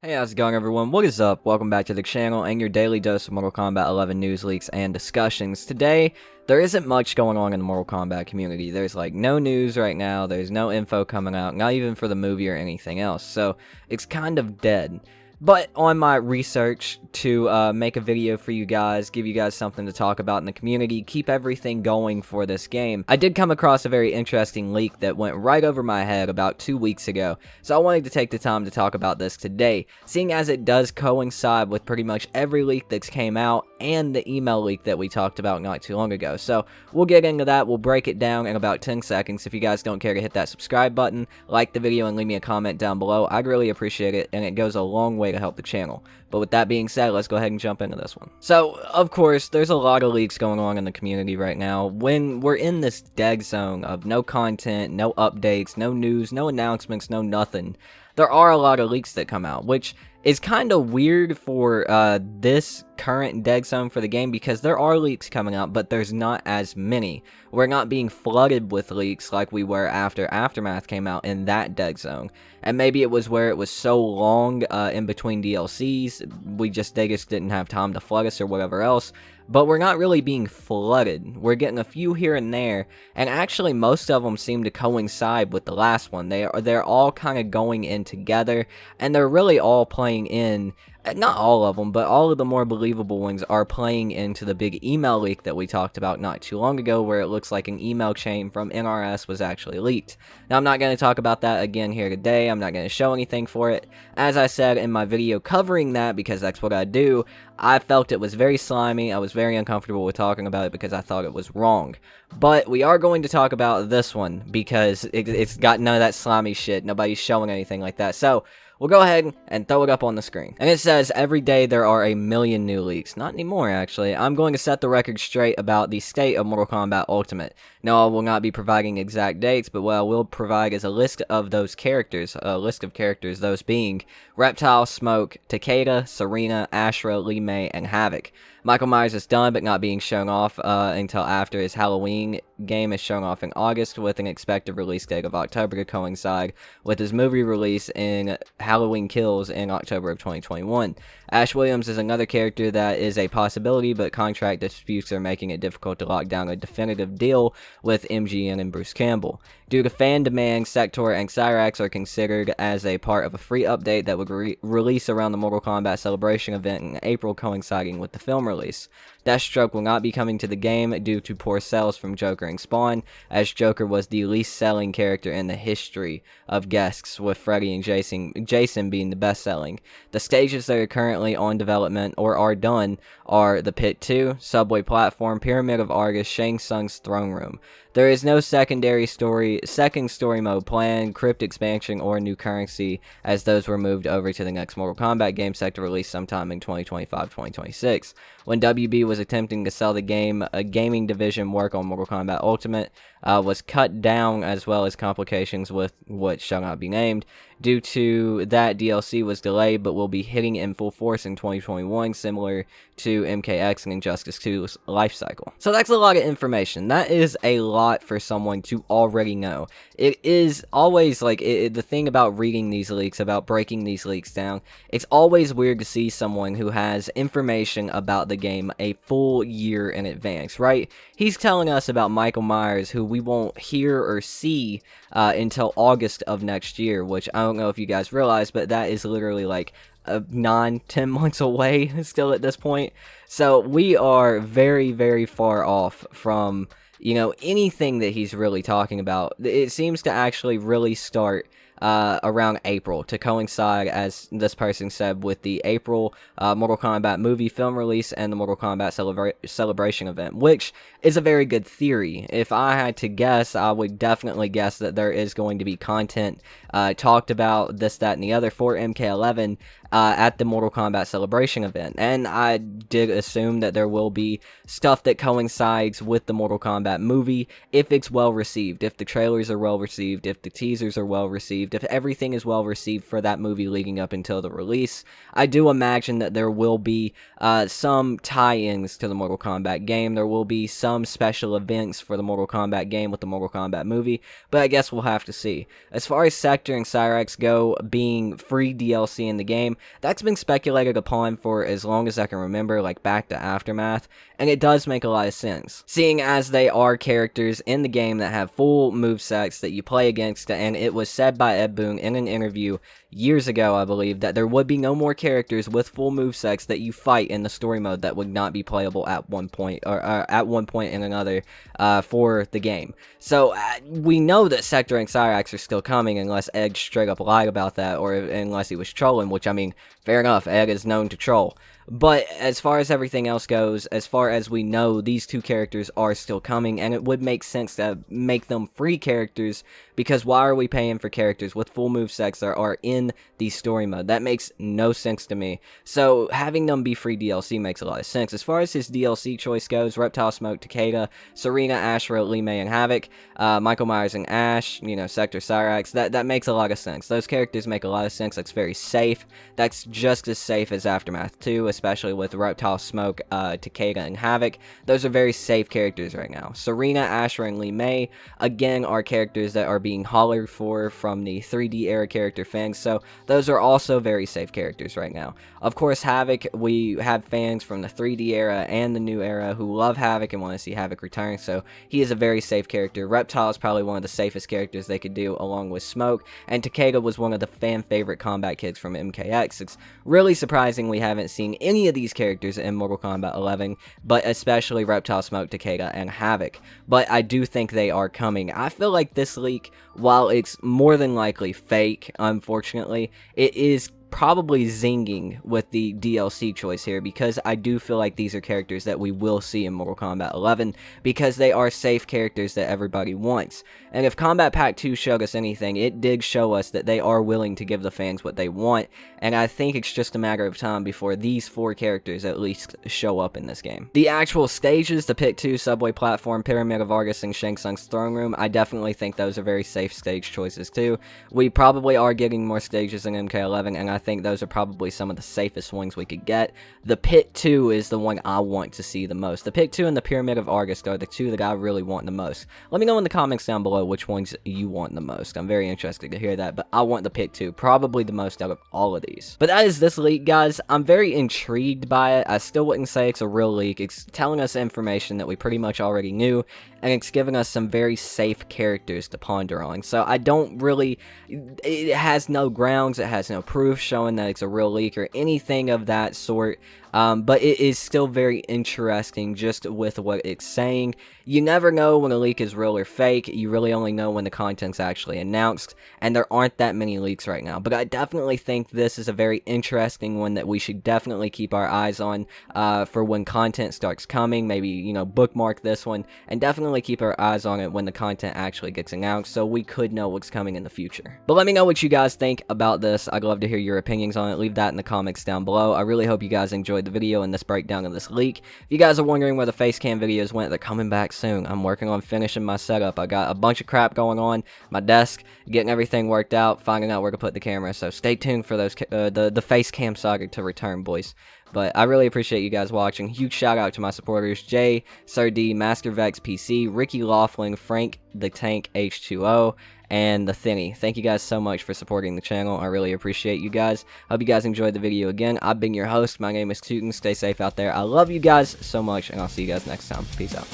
Hey, how's it going, everyone? What is up? Welcome back to the channel and your daily dose of Mortal Kombat 11 news leaks and discussions. Today, there isn't much going on in the Mortal Kombat community. There's like no news right now, there's no info coming out, not even for the movie or anything else, so it's kind of dead. But on my research to make a video for you guys, give you guys something to talk about in the community, keep everything going for this game, I did come across a very interesting leak that went right over my head about 2 weeks ago, so I wanted to take the time to talk about this today, seeing as it does coincide with pretty much every leak that's came out and the email leak that we talked about not too long ago. So we'll get into that, we'll break it down in about 10 seconds. If you guys don't care to hit that subscribe button, like the video, and leave me a comment down below, I'd really appreciate it, and it goes a long way to help the channel. But with that being said, let's go ahead and jump into this one. So, of course, there's a lot of leaks going on in the community right now. When we're in this dead zone of no content, no updates, no news, no announcements, no nothing, there are a lot of leaks that come out, which is kind of weird for this current dead zone for the game, because there are leaks coming out, but there's not as many. We're not being flooded with leaks like we were after Aftermath came out in that dead zone. And maybe it was where it was so long in between DLCs, they just didn't have time to flood us or whatever else. But we're not really being flooded. We're getting a few here and there, and actually most of them seem to coincide with the last one. They're all kind of going in together, and they're really all playing in. Not all of them, but all of the more believable ones are playing into the big email leak that we talked about not too long ago, where it looks like an email chain from NRS was actually leaked. Now, I'm not going to talk about that again here today. I'm not going to show anything for it. As I said in my video covering that, because that's what I do, I felt it was very slimy. I was very uncomfortable with talking about it because I thought it was wrong. But we are going to talk about this one because it's got none of that slimy shit. Nobody's showing anything like that. So we'll go ahead and throw it up on the screen. And it says, every day there are a million new leaks. Not anymore, actually. I'm going to set the record straight about the state of Mortal Kombat Ultimate. No, I will not be providing exact dates, but what I will provide is a list of those characters. Those being Reptile, Smoke, Takeda, Serena, Ashra, Lee May, and Havoc. Michael Myers is done, but not being shown off until after his Halloween game is shown off in August, with an expected release date of October to coincide with his movie release in Halloween Kills in October of 2021. Ash Williams is another character that is a possibility, but contract disputes are making it difficult to lock down a definitive deal with MGN and Bruce Campbell. Due to fan demand, Sector and Cyrax are considered as a part of a free update that would release around the Mortal Kombat Celebration event in April, coinciding with the film release. Deathstroke will not be coming to the game due to poor sales from Joker and Spawn, as Joker was the least selling character in the history of guests, with Freddy and Jason being the best selling. The stages that are currently on development or are done are the Pit 2, Subway Platform, Pyramid of Argus, Shang Tsung's Throne Room. There is no second story mode plan, crypt expansion, or new currency, as those were moved over to the next Mortal Kombat game set to release sometime in 2025-2026. When WB was attempting to sell the game, a gaming division work on Mortal Kombat Ultimate was cut down, as well as complications with what shall not be named. Due to that, DLC was delayed, but will be hitting in full force in 2021, similar to MKX and Injustice 2's life cycle. So that's a lot of information. That is a lot for someone to already know. It is always like, the thing about reading these leaks, about breaking these leaks down, it's always weird to see someone who has information about the game a full year in advance, right? He's telling us about Michael Myers, who we won't hear or see until August of next year, which I don't know if you guys realize, but that is literally like 9-10 months away still at this point. So we are very, very far off from, you know, anything that he's really talking about. It seems to actually really start around April, to coincide, as this person said, with the April Mortal Kombat movie film release and the Mortal Kombat Celebration event, which is a very good theory. If I had to guess, I would definitely guess that there is going to be content talked about, this, that, and the other for MK11 at the Mortal Kombat Celebration event, and I did assume that there will be stuff that coincides with the Mortal Kombat movie if it's well received, if the trailers are well received, if the teasers are well received, received, if everything is well received for that movie leading up until the release, I do imagine that there will be some tie-ins to the Mortal Kombat game. There will be some special events for the Mortal Kombat game with the Mortal Kombat movie, but I guess we'll have to see. As far as Sector and Cyrax go being free DLC in the game, that's been speculated upon for as long as I can remember, like back to Aftermath, and it does make a lot of sense, seeing as they are characters in the game that have full movesets that you play against, and it was said by Ed Boon in an interview years ago, I believe, that there would be no more characters with full movesets that you fight in the story mode that would not be playable at one point, or at one point in another, for the game. So, we know that Sector and Cyrax are still coming, unless Ed straight up lied about that, or unless he was trolling, which, I mean, fair enough, Ed is known to troll. But as far as everything else goes, as far as we know, these two characters are still coming, and it would make sense to make them free characters, because why are we paying for characters with full movesets that are in the story mode? That makes no sense to me. So having them be free DLC makes a lot of sense. As far as his DLC choice goes, Reptile Smoke, Takeda, Serena, Ashra, Lee May, and Havoc, Michael Myers and Ash, you know, Sector, Cyrax, that makes a lot of sense. Those characters make a lot of sense. That's very safe. That's just as safe as Aftermath 2, especially with Reptile Smoke, Takeda, and Havoc. Those are very safe characters right now. Serena, Ashra, and Lee May, again, are characters that are being hollered for from the 3D era character fans, so those are also very safe characters right now. Of course, Havoc, we have fans from the 3D era and the new era who love Havoc and want to see Havoc return, so he is a very safe character. Reptile is probably one of the safest characters they could do, along with Smoke, and Takeda was one of the fan-favorite combat kids from MKX. It's really surprising we haven't seen any of these characters in Mortal Kombat 11, but especially Reptile, Smoke, Takeda, and Havoc. But I do think they are coming. I feel like this leak, while it's more than likely fake, unfortunately, it is probably zinging with the DLC choice here, because I do feel like these are characters that we will see in Mortal Kombat 11, because they are safe characters that everybody wants. And if Combat Pack 2 showed us anything, it did show us that they are willing to give the fans what they want, and I think it's just a matter of time before these 4 characters at least show up in this game. The actual stages, the Pit 2, Subway Platform, Pyramid of Argus, and Shang Tsung's Throne Room, I definitely think those are very safe stage choices too. We probably are getting more stages in MK11, and I think those are probably some of the safest ones we could get. The Pit 2 is the one I want to see the most. The Pit 2 and the Pyramid of Argus are the two that I really want the most. Let me know in the comments down below which ones you want the most. I'm very interested to hear that, but I want the Pit 2 probably the most out of all of these. But that is this leak, guys. I'm very intrigued by it. I still wouldn't say it's a real leak. It's telling us information that we pretty much already knew, and it's giving us some very safe characters to ponder on. So I don't really, it has no grounds, it has no proof showing that it's a real leak or anything of that sort. But it is still very interesting just with what it's saying. You never know when a leak is real or fake. You really only know when the content's actually announced, and there aren't that many leaks right now. But I definitely think this is a very interesting one that we should definitely keep our eyes on for when content starts coming. Maybe, you know, bookmark this one, and definitely keep our eyes on it when the content actually gets announced, so we could know what's coming in the future. But let me know what you guys think about this. I'd love to hear your opinions on it. Leave that in the comments down below. I really hope you guys enjoyed the video and this breakdown of this leak. If you guys are wondering where the face cam videos went, they're coming back soon. I'm working on finishing my setup. I got a bunch of crap going on, my desk, getting everything worked out, finding out where to put the camera, so stay tuned for those the face cam saga to return, boys. But I really appreciate you guys watching. Huge shout out to my supporters: Jay, Sir D, Master Vex PC, Ricky Laughlin, Frank the Tank H2O, and the Thinny. Thank you guys so much for supporting the channel. I really appreciate you guys. Hope you guys enjoyed the video again. I've been your host. My name is Tootin. Stay safe out there. I love you guys so much, and I'll see you guys next time. Peace out.